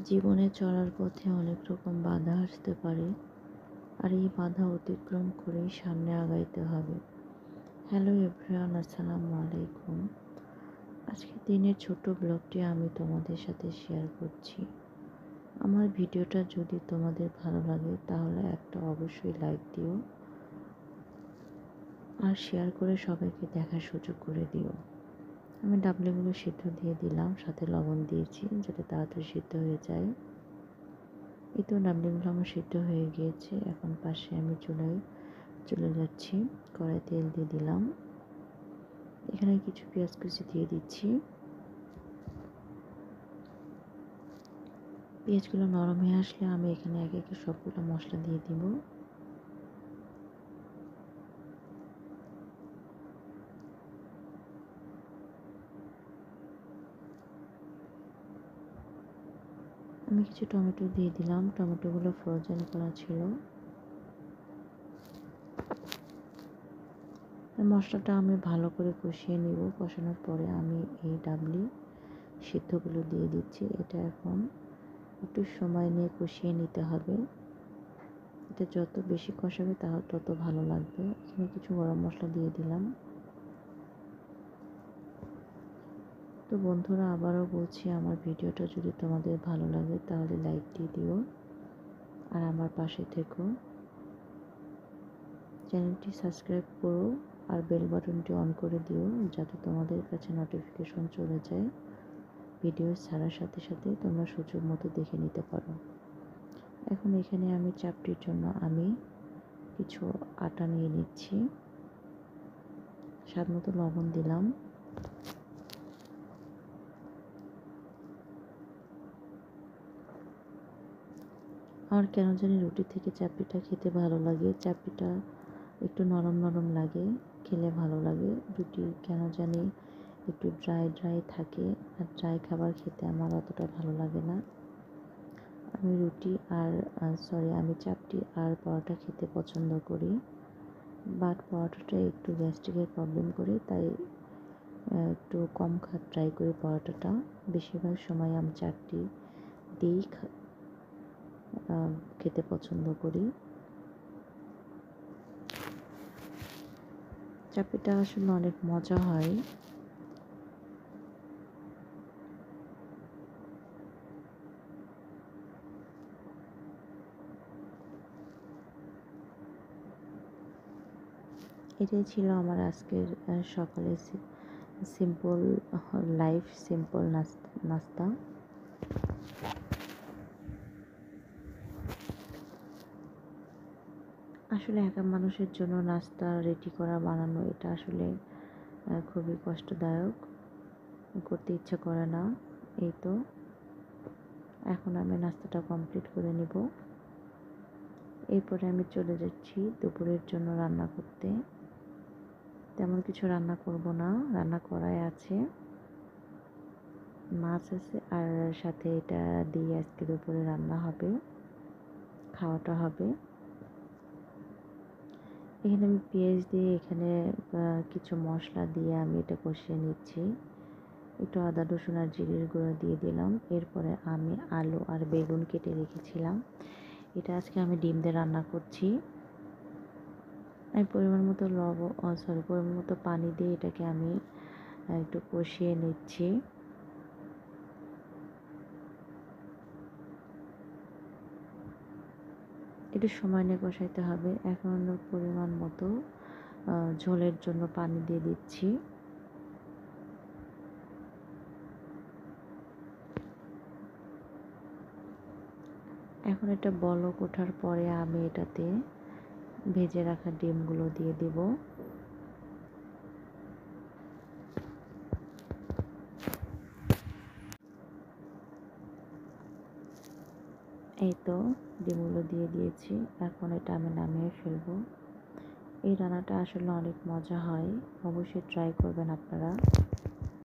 জীবনে চলার পথে অনেক রকম বাধা আসতে পারে, আর এই বাধা অতিক্রম করেই সামনে আগাইতে হবে। হ্যালো এভরিওয়ান, আসসালামু আলাইকুম। আজকে দিনের ছোট ব্লগটি আমি তোমাদের সাথে শেয়ার করছি। আমার ভিডিওটা যদি তোমাদের ভালো লাগে তাহলে একটা অবশ্যই লাইক দিও, আর শেয়ার করে সবাইকে দেখার সুযোগ করে দিও। আমি ডাবলিগুলো সিদ্ধ দিয়ে দিলাম, সাথে লবণ দিয়েছি যাতে তাড়াতাড়ি সিদ্ধ হয়ে যায়। এই তো ডাবলিগুলো আমার সিদ্ধ হয়ে গিয়েছে। এখন পাশে আমি চুলায় চলে যাচ্ছি। কড়াই তেল দিয়ে দিলাম, এখানে কিছু পেঁয়াজ কুচি দিয়ে দিচ্ছি। পেঁয়াজগুলো নরম হয়ে আসলে আমি এখানে একে একে সবগুলো মশলা দিয়ে দিব। আমি কিছু টমেটো দিয়ে দিলাম, টমেটোগুলো ফ্রোজেন করা ছিল। মশলাটা আমি ভালো করে কষিয়ে নিব। কষানোর পরে আমি এই ডাবলি সিদ্ধগুলো দিয়ে দিচ্ছি। এটা এখন একটু সময় নিয়ে কষিয়ে নিতে হবে। এটা যত বেশি কষাবে তত ভালো লাগবে। এখানে কিছু গরম মশলা দিয়ে দিলাম। তো বন্ধুরা, আবারও বলছি, আমার ভিডিওটা যদি তোমাদের ভালো লাগে তাহলে লাইক দিয়ে দিও, আর আমার পাশে থেকো। চ্যানেলটি সাবস্ক্রাইব করো আর বেল বাটনটি অন করে দিও, যাতে তোমাদের কাছে নোটিফিকেশন চলে যায়। ভিডিও ছাড়ার সাথে সাথে তোমরা সুযোগ মতো দেখে নিতে পারো। এখন এখানে আমি চাপটির জন্য আমি কিছু আটা নিয়ে নিচ্ছি। স্বাদ মতো লবণ দিলাম। আমার কেন জানি রুটি থেকে চাপড়িটা খেতে ভালো লাগে। চাপড়িটা একটু নরম নরম লাগে, খেলে ভালো লাগে। রুটি কেন জানি একটু ড্রাই ড্রাই থাকে, আর ড্রাই খাবার খেতে আমার অতটা ভালো লাগে না। আমি আমি চাপটি আর পরোটা খেতে পছন্দ করি, বাট পরোটাটা একটু গ্যাস্ট্রিকের প্রবলেম করে, তাই একটু কম ট্রাই করি পরোটাটা। বেশিরভাগ সময় আমি চাপটি দিয়েই খেতে পছন্দ করি। চাপটিটা আসলে অনেক মজা হয়। এটাই ছিল আমার আজকের সকালে সিম্পল লাইফ, সিম্পল নাস্তা। আসলে একা মানুষের জন্য নাস্তা রেডি করা বানানো এটা আসলে খুবই কষ্টদায়ক, করতে ইচ্ছা করে না। এই তো এখন আমি নাস্তাটা কমপ্লিট করে নিব। এরপরে আমি চলে যাচ্ছি দুপুরের জন্য রান্না করতে। তেমন কিছু রান্না করব না, রান্না করাই আছে, মাছ আছে, আর সাথে এটা দিয়ে আজকে দুপুরে রান্না হবে, খাওয়াটা হবে। এখানে আমি পেঁয়াজ দিয়ে এখানে কিছু মশলা দিয়ে আমি এটা কষিয়ে নিচ্ছি। একটু আদা রসুন আর জিরের গুঁড়ো দিয়ে দিলাম। এরপরে আমি আলু আর বেগুন কেটে রেখেছিলাম, এটা আজকে আমি ডিম দিয়ে রান্না করছি। আমি পরিমাণ মতো পানি দিয়ে এটাকে আমি একটু কষিয়ে নিচ্ছি। একটু সময় নিয়ে কষাইতে হবে। এখন পরিমাণ মতো ঝোলের জন্য পানি দিয়ে দিচ্ছি। এখন এটা বলক ওঠার পরে আমি এটাতে ভেজে রাখা ডিমগুলো দিয়ে দিব। এই তো ডিমগুলো দিয়ে দিয়েছি। এখন এটা আমি নামিয়ে ফেলবো। এই রান্নাটা আসলে অনেক মজা হয়, অবশ্যই ট্রাই করবেন আপনারা।